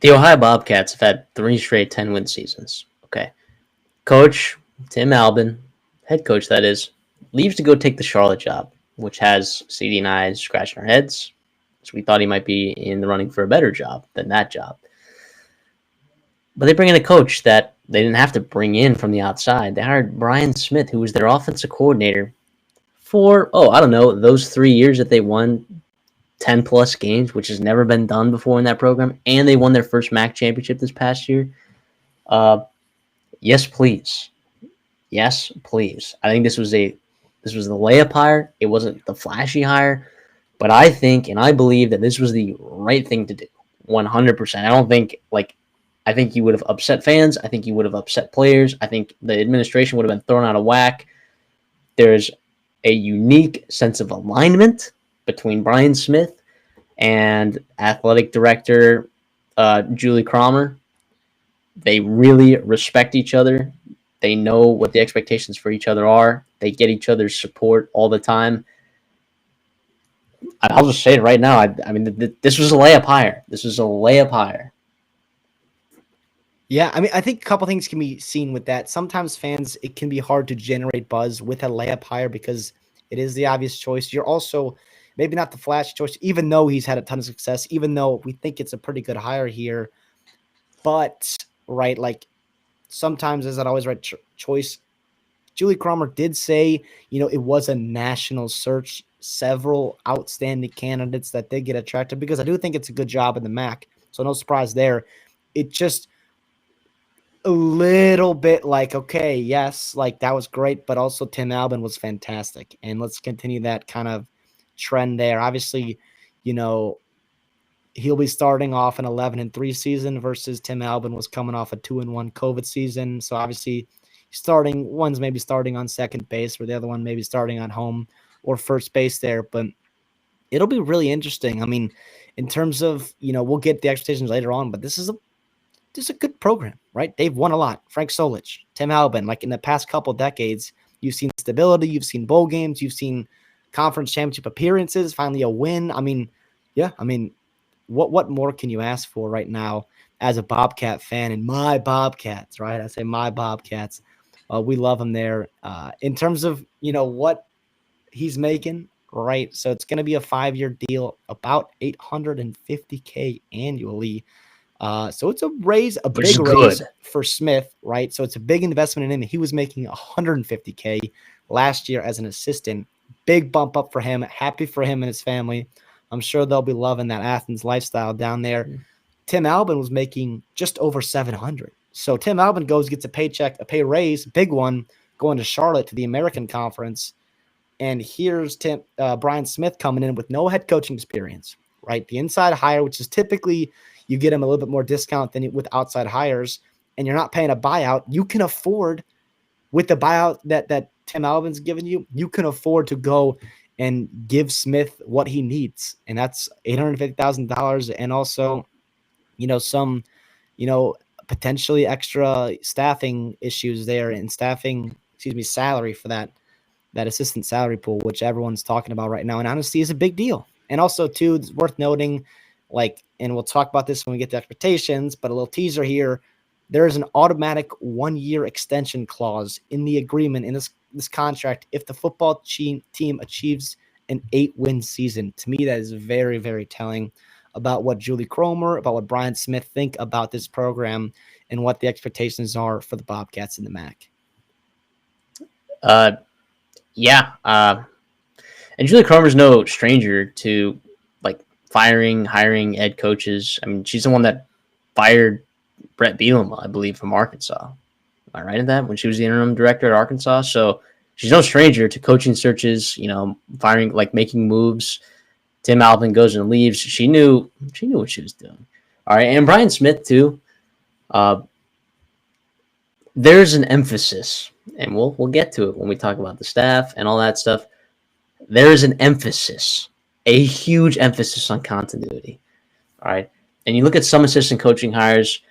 The Ohio Bobcats have had 3 straight 10-win seasons. Okay. Coach Tim Albin, head coach that is, leaves to go take the Charlotte job, which has CD and I scratching our heads. So we thought he might be in the running for a better job than that job. But they bring in a coach that they didn't have to bring in from the outside. They hired Brian Smith, who was their offensive coordinator for, I don't know, those 3 years that they won 10 plus games, which has never been done before in that program. And they won their first MAC championship this past year. Yes, please. Yes, please. I think this was the layup hire. It wasn't the flashy hire, but I think and I believe that this was the right thing to do. 100%. I think you would have upset fans. I think you would have upset players. I think the administration would have been thrown out of whack. There's a unique sense of alignment between Brian Smith and athletic director Julie Cromer. They really respect each other. They know what the expectations for each other are. They get each other's support all the time. I'll just say it right now. I mean, this was a layup hire. This was a layup hire. Yeah, I mean, I think a couple things can be seen with that. Sometimes fans, it can be hard to generate buzz with a layup hire because it is the obvious choice. You're also maybe not the flash choice, even though he's had a ton of success, even though we think it's a pretty good hire here. But, right, like sometimes is that always right choice? Julie Cromer did say, it was a national search, several outstanding candidates that did get attracted because I do think it's a good job in the MAC. So no surprise there. It just a little bit like, okay, yes, like that was great, but also Tim Albin was fantastic. And let's continue that kind of trend there. Obviously, he'll be starting off an 11-3 season versus Tim Albin was coming off a 2-1 COVID season. So obviously one's maybe starting on second base, where the other one maybe starting on home or first base there. But it'll be really interesting. I mean, in terms of, we'll get the expectations later on, but this is a good program, right? They've won a lot. Frank Solich, Tim Albin, like in the past couple decades, you've seen stability, you've seen bowl games, you've seen conference championship appearances, finally a win. I mean, yeah, what more can you ask for right now as a Bobcat fan? And my Bobcats, right? I say my Bobcats. We love him there. In terms of, what he's making, right? So it's going to be a 5-year deal, about $850K annually. So it's a big raise for Smith, right? So it's a big investment in him. He was making $150K last year as an assistant. Big bump up for him. Happy for him and his family. I'm sure they'll be loving that Athens lifestyle down there. Mm-hmm. Tim Albin was making just over $700. So Tim Albin gets a paycheck, a pay raise, big one, going to Charlotte to the American Conference. And here's Brian Smith coming in with no head coaching experience, right? The inside hire, which is typically you get him a little bit more discount than with outside hires, and you're not paying a buyout. You can afford, with the buyout that Tim Albin's given you, you can afford to go and give Smith what he needs. And that's $850,000 and also, some, potentially extra staffing issues there and salary for that assistant salary pool, which everyone's talking about right now. And honestly is a big deal. And also too, it's worth noting, and we'll talk about this when we get to expectations, but a little teaser here. There is an automatic 1-year extension clause in the agreement in this contract if the football team achieves an 8-win season. To me, that is very, very telling about what Julie Cromer, about what Brian Smith think about this program and what the expectations are for the Bobcats in the MAC. Yeah. And Julie Cromer's no stranger to hiring head coaches. I mean, she's the one that fired Brett Bielema, I believe, from Arkansas. Am I right in that? When she was the interim director at Arkansas. So she's no stranger to coaching searches, firing, making moves. Tim Albin goes and leaves. She knew what she was doing. All right. And Brian Smith too. There's an emphasis, and we'll get to it when we talk about the staff and all that stuff. There is an emphasis, a huge emphasis on continuity. All right. And you look at some assistant coaching hires,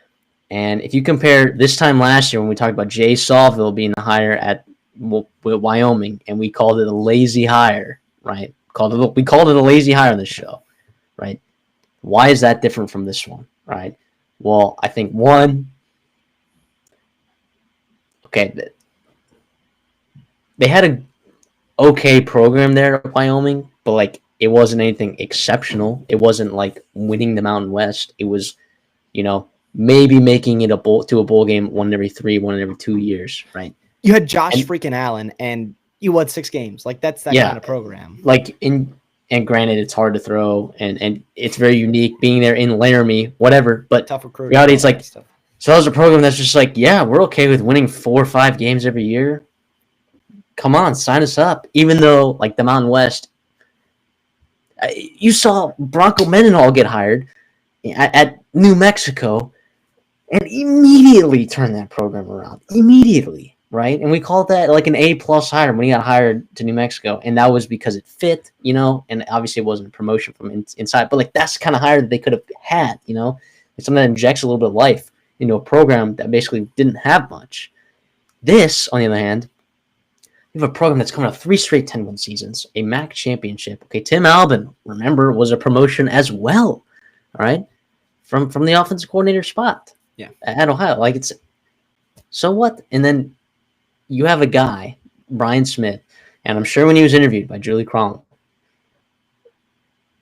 and if you compare this time last year when we talked about Jay Salville being the hire at Wyoming, and we called it a lazy hire, right? We called it a lazy hire on this show, right? Why is that different from this one, right? Well, I think one, okay, they had a okay program there at Wyoming, but like it wasn't anything exceptional. It wasn't like winning the Mountain West. It was, maybe making it a bowl game one every 3, 1 every 2 years, right? You had Josh And freaking Allen, and you won 6 games. Like that's that yeah, kind of program. like in and granted it's hard to throw and it's very unique being there in Laramie, whatever. But Tough recruiting, reality, all it's that like stuff. so that was a program that's just like, yeah, we're okay with winning 4 or 5 games every year. Come on, sign us up. Even though like the Mountain West, you saw Bronco Mendenhall get hired at New Mexico and immediately turned that program around. Immediately, right? And we called that like an A+ hire when he got hired to New Mexico, and that was because it fit, and obviously it wasn't a promotion from inside, but like that's the kind of hire that they could have had, it's something that injects a little bit of life into a program that basically didn't have much. This, on the other hand, you have a program that's coming off 3 straight 10-win seasons, a MAC championship. Okay, Tim Albin, remember, was a promotion as well. All right, from the offensive coordinator spot. Yeah. At Ohio, like it's so what? And then you have a guy, Brian Smith, and I'm sure when he was interviewed by Julie Cronley,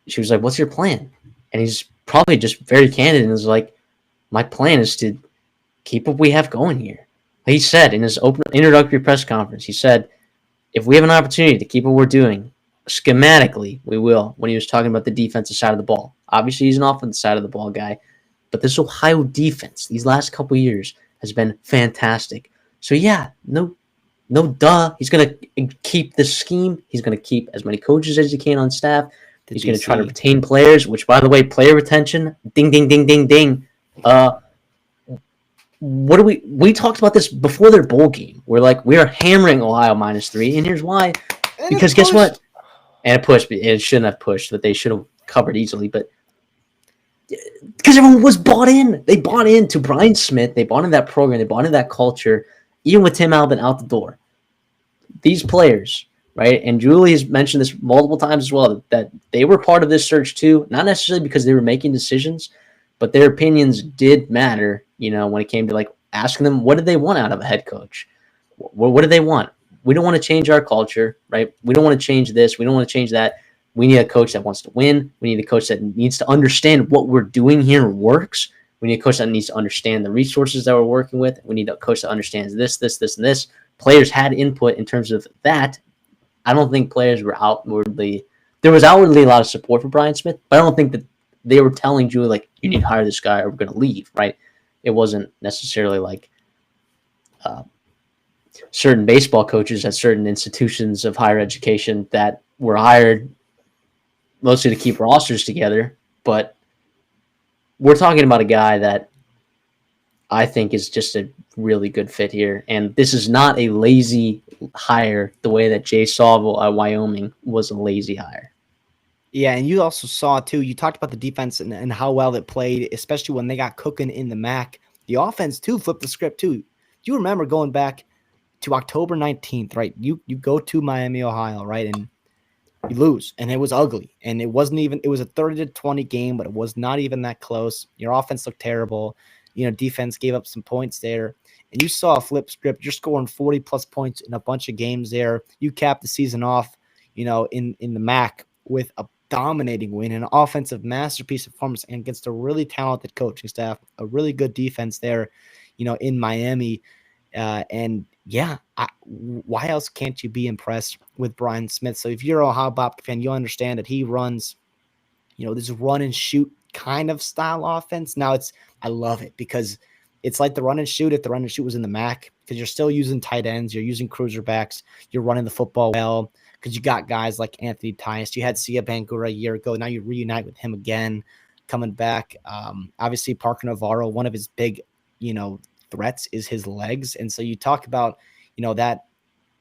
she was like, "What's your plan?" And he's probably just very candid and is like, "My plan is to keep what we have going here." He said in his open introductory press conference, he said, "If we have an opportunity to keep what we're doing, schematically, we will." When he was talking about the defensive side of the ball, obviously he's an offensive side of the ball guy, but this Ohio defense these last couple years has been fantastic. So yeah, no duh. He's gonna keep the scheme. He's gonna keep as many coaches as he can on staff. He's going to try to retain players, which, by the way, player retention, ding, ding, ding, ding, ding. What do we talked about this before their bowl game. We're like, we are hammering Ohio -3, and here's why. And because guess what? And it pushed. It shouldn't have pushed, but they should have covered easily. But because everyone was bought in. They bought into Brian Smith. They bought into that program. They bought into that culture, even with Tim Albin out the door. These players, right? And Julie has mentioned this multiple times as well, that they were part of this search too, not necessarily because they were making decisions, but their opinions did matter, when it came to like asking them, what did they want out of a head coach? What do they want? We don't want to change our culture, right? We don't want to change this. We don't want to change that. We need a coach that wants to win. We need a coach that needs to understand what we're doing here works. We need a coach that needs to understand the resources that we're working with. We need a coach that understands this, this, this, and this. Players had input in terms of that. I don't think players were outwardly – there was outwardly a lot of support for Brian Smith, but I don't think that they were telling Julie, like, you need to hire this guy or we're going to leave, right? It wasn't necessarily like certain baseball coaches at certain institutions of higher education that were hired mostly to keep rosters together. But we're talking about a guy that I think is just a really good fit here. And this is not a lazy hire the way that Jay Sawville at Wyoming was a lazy hire. Yeah, and you also saw, too, you talked about the defense and how well it played, especially when they got cooking in the MAC. The offense, too, flipped the script, too. Do you remember going back to October 19th, right? You go to Miami, Ohio, right? And you lose, and it was ugly. And it wasn't even – it was a 30-20 game, but it was not even that close. Your offense looked terrible. Defense gave up some points there. And you saw a flip script. You're scoring 40-plus points in a bunch of games there. You capped the season off, in the MAC with a dominating win, an offensive masterpiece performance, and against a really talented coaching staff, a really good defense there, in Miami. Why else can't you be impressed with Brian Smith? So if you're a Ohio Bobcat fan, you'll understand that he runs, this run and shoot kind of style offense. Now I love it because it's like the run and shoot if the run and shoot was in the MAC, because you're still using tight ends, you're using cruiser backs, you're running the football well, because you got guys like Anthony Tyus. You had Sia Bangura a year ago. Now you reunite with him again, coming back. Obviously, Parker Navarro, one of his big, threats is his legs. And so you talk about, that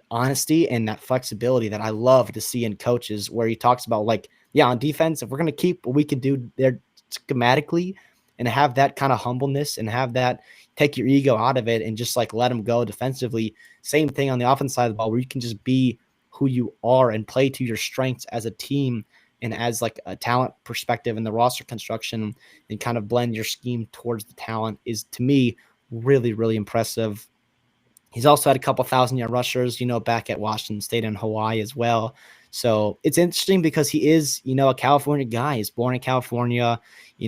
honesty and that flexibility that I love to see in coaches, where he talks about, like, yeah, on defense, if we're going to keep what we can do there schematically and have that kind of humbleness and have that take your ego out of it and just like let them go defensively. Same thing on the offense side of the ball, where you can just be who you are and play to your strengths as a team and as like a talent perspective in the roster construction and kind of blend your scheme towards the talent is to me really, really impressive. He's also had a couple 1,000-yard rushers, back at Washington State and Hawaii as well. So it's interesting because he is, a California guy. He's born in California,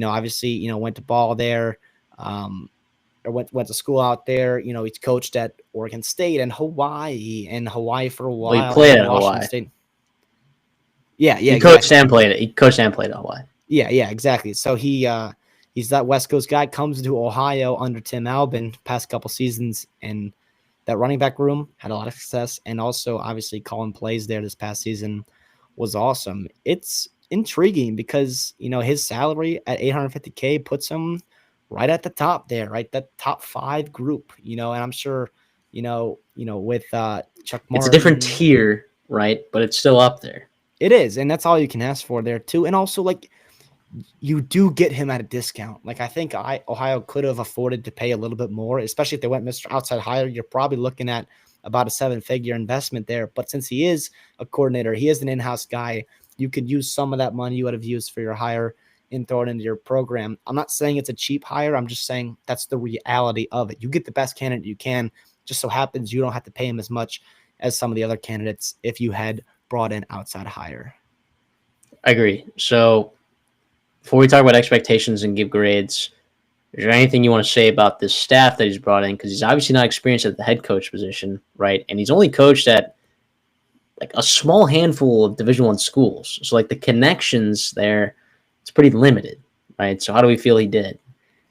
obviously, went to ball there, or went to school out there. He's coached at Oregon State and Hawaii for a Well, he while, and played then at Washington Hawaii. State. Yeah, He coached exactly. and played it. He coached and played at Hawaii. Yeah, exactly. So he's that West Coast guy, comes to Ohio under Tim Albin past couple seasons, and that running back room had a lot of success, and also obviously calling plays there this past season was awesome. It's intriguing because his salary at 850K puts him right at the top there, right? That top 5 group, and I'm sure, with Chuck It's a different Martin, tier, right? But it's still up there. it is, and that's all you can ask for there too. And also, like, you do get him at a discount. Like, I think Ohio could have afforded to pay a little bit more, especially if they went Mr. Outside Hire. You're probably looking at about a 7-figure investment there. But since he is a coordinator, he is an in-house guy, you could use some of that money you would have used for your hire and throw it into your program. I'm not saying it's a cheap hire. I'm just saying that's the reality of it. You get the best candidate you can. Just so happens you don't have to pay him as much as some of the other candidates if you had brought in outside hire. I agree. So before we talk about expectations and give grades, is there anything you want to say about this staff that he's brought in? Because he's obviously not experienced at the head coach position, right? And he's only coached at like a small handful of Division I schools. So like the connections there, it's pretty limited, right? So how do we feel he did?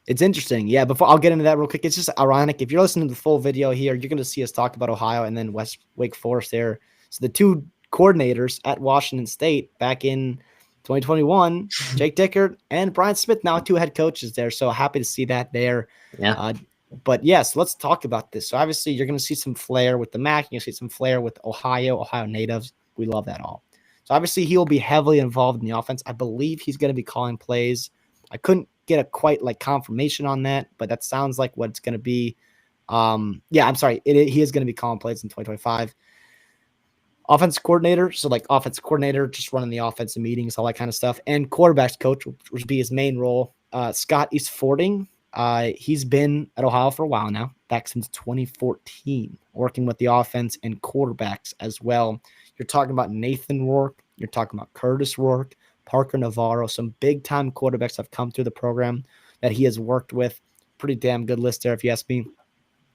It's interesting. Yeah, before I'll get into that real quick. It's just ironic. If you're listening to the full video here, you're going to see us talk about Ohio and then Wake Forest there. So the two coordinators at Washington State back in 2021, Jake Dickert and Brian Smith, now 2 head coaches there. So happy to see that there. Yeah. But yes, let's talk about this. So obviously you're going to see some flair with the MAC. You're going to see some flair with Ohio natives. We love that all. So obviously he'll be heavily involved in the offense. I believe he's going to be calling plays. I couldn't get a quite like confirmation on that, but that sounds like what it's going to be. Yeah, I'm sorry. He is going to be calling plays in 2025. Offensive coordinator, so like offensive coordinator, just running the offensive meetings, all that kind of stuff, and quarterbacks coach, which would be his main role. Scott Eastfording, he's been at Ohio for a while now, back since 2014, working with the offense and quarterbacks as well. You're talking about Nathan Rourke, you're talking about Curtis Rourke, Parker Navarro, some big-time quarterbacks have come through the program that he has worked with. Pretty damn good list there, if you ask me.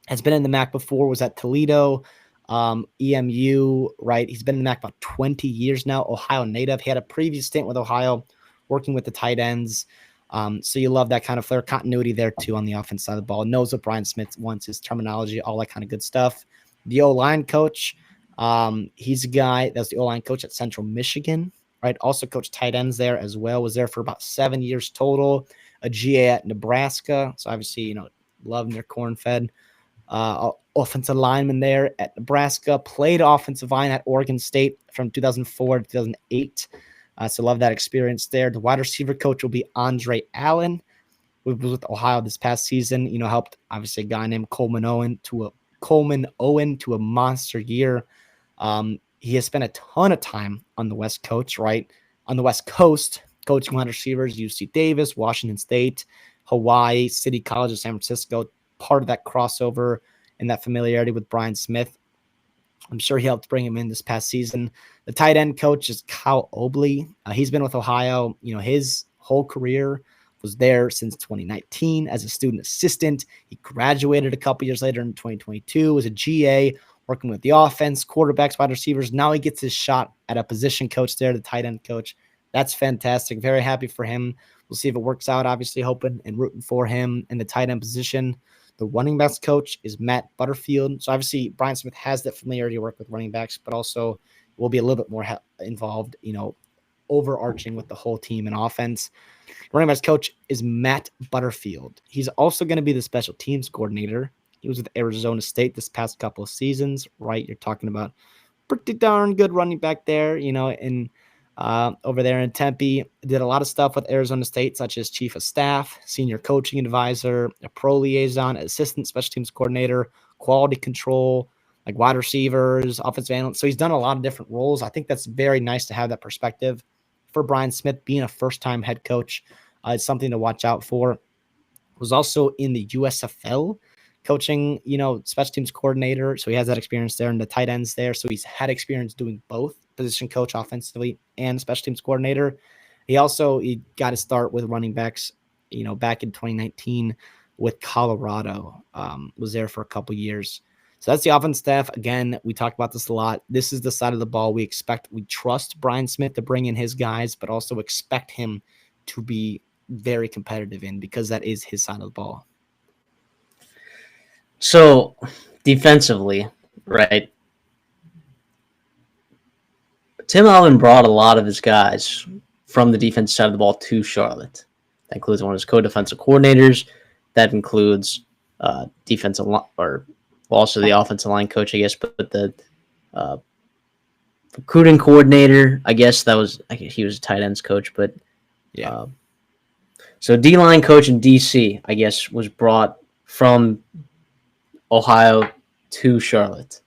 Has been in the MAC before, was at Toledo, EMU, right? He's been in the MAC about 20 years now, Ohio native. He had a previous stint with Ohio working with the tight ends. So you love that kind of flair, continuity there too on the offense side of the ball. Knows what Brian Smith wants, his terminology, all that kind of good stuff. The O-line coach, he's a guy that's the O-line coach at Central Michigan, right? Also coached tight ends there as well. Was there for about 7 years total. A GA at Nebraska. So obviously, loving their corn-fed. Offensive lineman there at Nebraska, played offensive line at Oregon State from 2004 to 2008. So love that experience there. The wide receiver coach will be Andre Allen, who was with Ohio this past season. Helped obviously a guy named Coleman Owen to a monster year. He has spent a ton of time on the West Coast, right? On the West Coast, coaching wide receivers, UC Davis, Washington State, Hawaii, City College of San Francisco, part of that crossover and that familiarity with Brian Smith. I'm sure he helped bring him in this past season. The tight end coach is Kyle Obley. He's been with Ohio. His whole career was there since 2019 as a student assistant. He graduated a couple years later in 2022 as a GA, working with the offense, quarterbacks, wide receivers. Now he gets his shot at a position coach there, the tight end coach. That's fantastic. Very happy for him. We'll see if it works out, obviously hoping and rooting for him in the tight end position. The running backs coach is Matt Butterfield. So obviously Brian Smith has that familiarity to work with running backs, but also will be a little bit more involved, overarching with the whole team and offense. Running backs coach is Matt Butterfield. He's also going to be the special teams coordinator. He was with Arizona State this past couple of seasons, right? You're talking about pretty darn good running back there, and over there in Tempe. Did a lot of stuff with Arizona State, such as chief of staff, senior coaching advisor, a pro liaison, assistant special teams coordinator, quality control, like wide receivers, offensive analyst. So he's done a lot of different roles. I think that's very nice to have that perspective for Brian Smith being a first-time head coach. It's something to watch out for. Was also in the USFL coaching, special teams coordinator. So he has that experience there, and the tight ends there. So he's had experience doing both position coach offensively and special teams coordinator. He got to start with running backs, back in 2019 with Colorado. Was there for a couple years. So that's the offense staff. Again, we talked about this a lot. This is the side of the ball we trust Brian Smith to bring in his guys, but also expect him to be very competitive in, because that is his side of the ball. So defensively, right? Tim Allen brought a lot of his guys from the defense side of the ball to Charlotte. That includes one of his co-defensive coordinators. That includes defensive or also the offensive line coach, I guess, but the recruiting coordinator, I guess he was a tight ends coach, but yeah. So D-line coach in DC, I guess, was brought from Ohio to Charlotte.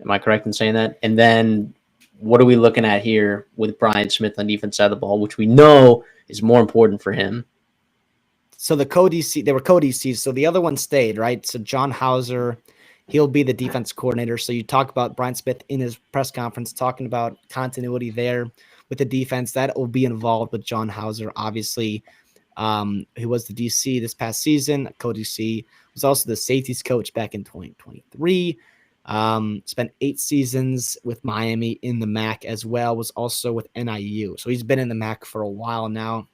Am I correct in saying that? And then what are we looking at here with Brian Smith on defense side of the ball, which we know is more important for him? So they were co-DCs. So the other one stayed, right? So John Hauser, he'll be the defense coordinator. So you talk about Brian Smith in his press conference talking about continuity there with the defense. That will be involved with John Hauser, obviously. Who was the DC this past season, co-DC, was also the safeties coach back in 2023. Spent 8 seasons with Miami in the MAC as well, was also with NIU. So he's been in the MAC for a while now.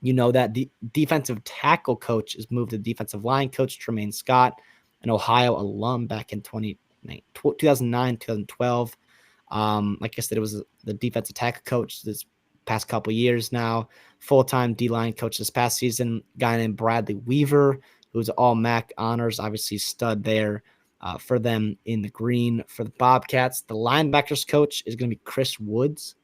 That the defensive tackle coach is moved to defensive line coach, Tremaine Scott, an Ohio alum back in 2009, 2012. Like I said, it was the defensive tackle coach this past couple years now. Full-time D-line coach this past season, guy named Bradley Weaver, who's all MAC honors, obviously stud there for them in the green. For the Bobcats, the linebackers coach is going to be Chris Woods.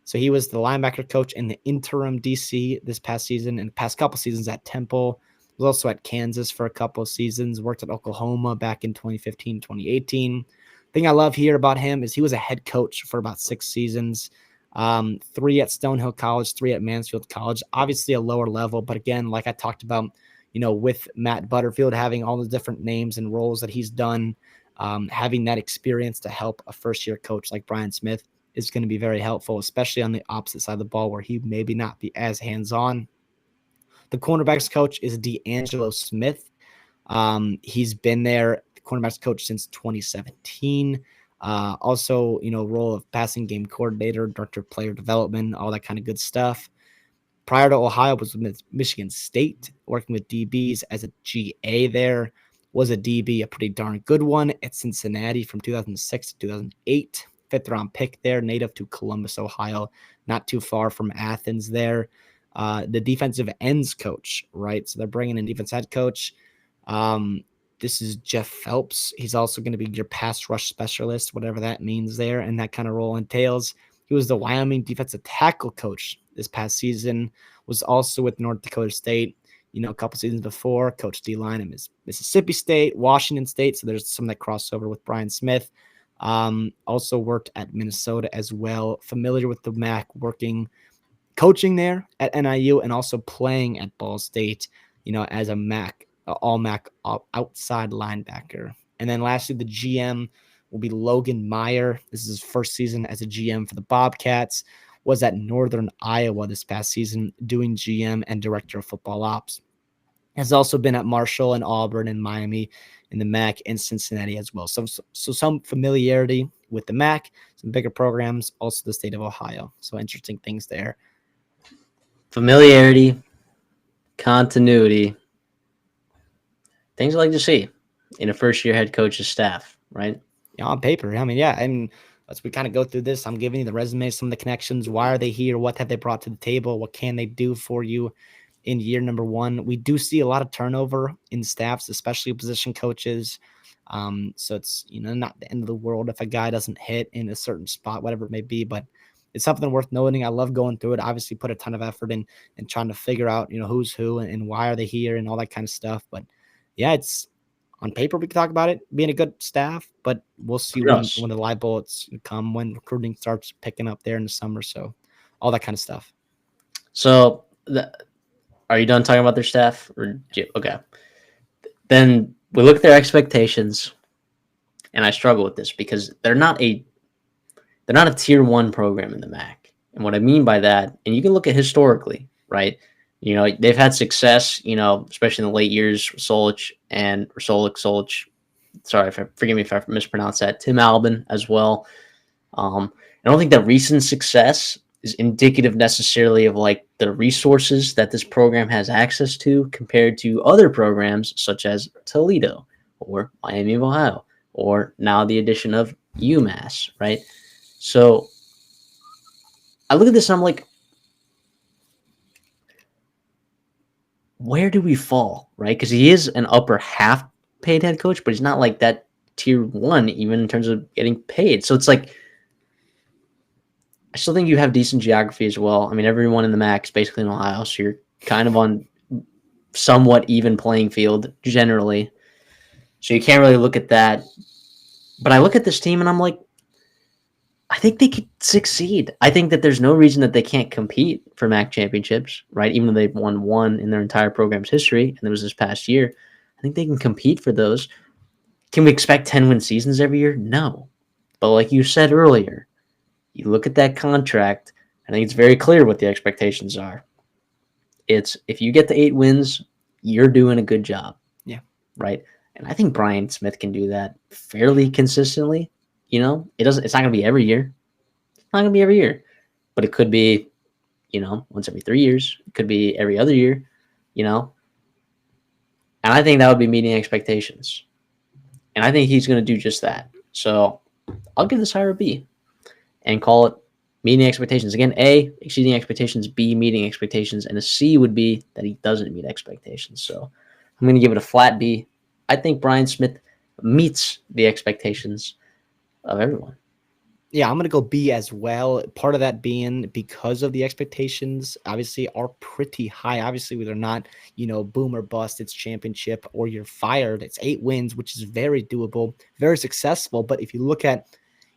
So he was the linebacker coach in the interim DC this past season and past couple seasons at Temple. Was also at Kansas for a couple of seasons, worked at Oklahoma back in 2015, 2018. Thing I love here about him is he was a head coach for about 6 seasons. 3 at Stonehill College, 3 at Mansfield College, obviously a lower level. But again, like I talked about, with Matt Butterfield having all the different names and roles that he's done, having that experience to help a first-year coach like Brian Smith is going to be very helpful, especially on the opposite side of the ball where he maybe not be as hands-on. The cornerbacks coach is D'Angelo Smith. He's been there, the cornerbacks coach, since 2017. Also, role of passing game coordinator, director of player development, all that kind of good stuff. Prior to Ohio, was with Michigan State, working with DBs as a GA there. Was a DB, a pretty darn good one at Cincinnati from 2006 to 2008. 5th-round pick there, native to Columbus, Ohio, not too far from Athens there. The defensive ends coach, right? So they're bringing in defense head coach. This is Jeff Phelps. He's also going to be your pass rush specialist, whatever that means there, and that kind of role entails. He was the Wyoming defensive tackle coach this past season, was also with North Dakota State, a couple seasons before, coached D-line at Mississippi State, Washington State, so there's some that crossover with Brian Smith. Also worked at Minnesota as well, familiar with the MAC, coaching there at NIU and also playing at Ball State, as a MAC, all MAC outside linebacker. And then lastly, the GM will be Logan Meyer. This is his first season as a GM for the Bobcats. Was at Northern Iowa this past season doing GM and director of football ops. Has also been at Marshall and Auburn and Miami in the MAC and Cincinnati as well. So some familiarity with the MAC, some bigger programs, also the state of Ohio. So interesting things there. Familiarity, continuity, things I like to see in a first-year head coach's staff, right? Yeah, on paper. I mean, yeah, and as we kind of go through this, I'm giving you the resume, some of the connections. Why are they here? What have they brought to the table? What can they do for you in year number 1? We do see a lot of turnover in staffs, especially position coaches. So it's, not the end of the world if a guy doesn't hit in a certain spot, whatever it may be, but it's something worth noting. I love going through it. Obviously put a ton of effort in and trying to figure out, who's who and why are they here and all that kind of stuff. But yeah, it's on paper, we can talk about it being a good staff, but we'll see when the live bullets come, when recruiting starts picking up there in the summer. So all that kind of stuff. So, are you done talking about their staff? Okay. Then we look at their expectations, and I struggle with this because they're not a tier one program in the MAC. And what I mean by that, and you can look at historically, right? They've had success, especially in the late years, Solich and Solich. Sorry, forgive me if I mispronounced that. Tim Albin as well. I don't think that recent success is indicative necessarily of like the resources that this program has access to compared to other programs such as Toledo or Miami of Ohio or now the addition of UMass, right? So I look at this and I'm like, where do we fall, right? Because he is an upper half paid head coach, but he's not like that tier one, even in terms of getting paid. So it's like, I still think you have decent geography as well. I mean, everyone in the MAC is basically in Ohio, so you're kind of on somewhat even playing field generally. So you can't really look at that. But I look at this team and I'm like, I think they could succeed. I think that there's no reason that they can't compete for MAC championships, right? Even though they've won one in their entire program's history, and it was this past year. I think they can compete for those. Can we expect 10-win seasons every year? No. But like you said earlier, you look at that contract, I think it's very clear what the expectations are. It's if you get to 8 wins, you're doing a good job. Yeah. Right? And I think Brian Smith can do that fairly consistently. It's not going to be every year. It's not going to be every year. But it could be, once every 3 years. It could be every other year, And I think that would be meeting expectations. And I think he's going to do just that. So I'll give this higher a B and call it meeting expectations. Again, A, exceeding expectations, B, meeting expectations, and a C would be that he doesn't meet expectations. So I'm going to give it a flat B. I think Brian Smith meets the expectations of everyone. Yeah, I'm going to go B as well. Part of that being because of the expectations, obviously, are pretty high. Obviously, they're not, boom or bust. It's championship or you're fired. It's 8 wins, which is very doable, very successful. But if you look at,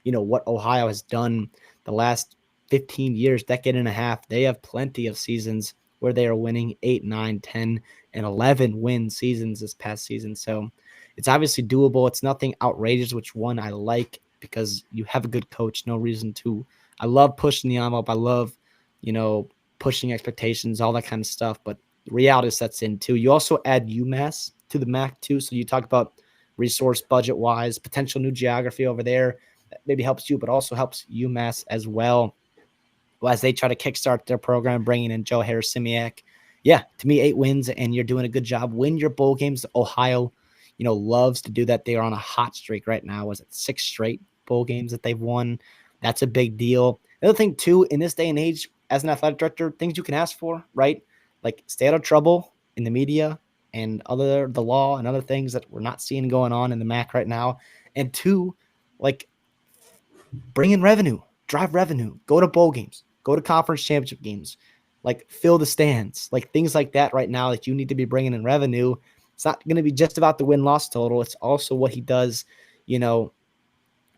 what Ohio has done the last 15 years, decade and a half, they have plenty of seasons where they are winning 8, 9, 10, and 11 win seasons this past season. So it's obviously doable. It's nothing outrageous, which one I like, because you have a good coach, no reason to. I love pushing the envelope. I love, pushing expectations, all that kind of stuff. But reality sets in too. You also add UMass to the MAC too. So you talk about resource budget wise, potential new geography over there. That maybe helps you, but also helps UMass as well. As they try to kickstart their program, bringing in Joe Harris-Simiak. Yeah, to me, 8 wins and you're doing a good job. Win your bowl games. Ohio, loves to do that. They are on a hot streak right now. Was it 6 straight bowl games that they've won? That's a big deal. The other thing too, in this day and age, as an athletic director, things you can ask for, right? Like stay out of trouble in the media and the law and other things that we're not seeing going on in the MAC right now. And 2, like bring in revenue, drive revenue, go to bowl games, go to conference championship games, like fill the stands, like things like that right now that you need to be bringing in revenue. It's not going to be just about the win-loss total. It's also what he does,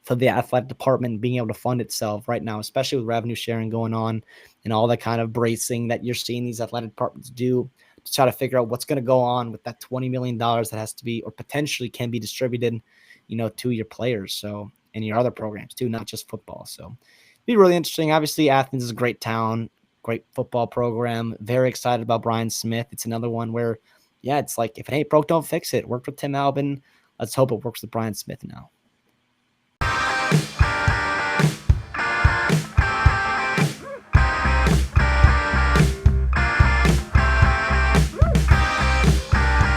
for the athletic department being able to fund itself right now, especially with revenue sharing going on and all that kind of bracing that you're seeing these athletic departments do to try to figure out what's going to go on with that $20 million that has to be or potentially can be distributed, to your players. So, and your other programs too, not just football. So it'd be really interesting. Obviously, Athens is a great town, great football program. Very excited about Brian Smith. It's another one where, yeah, it's like if it ain't broke, don't fix it. Worked with Tim Albin. Let's hope it works with Brian Smith now.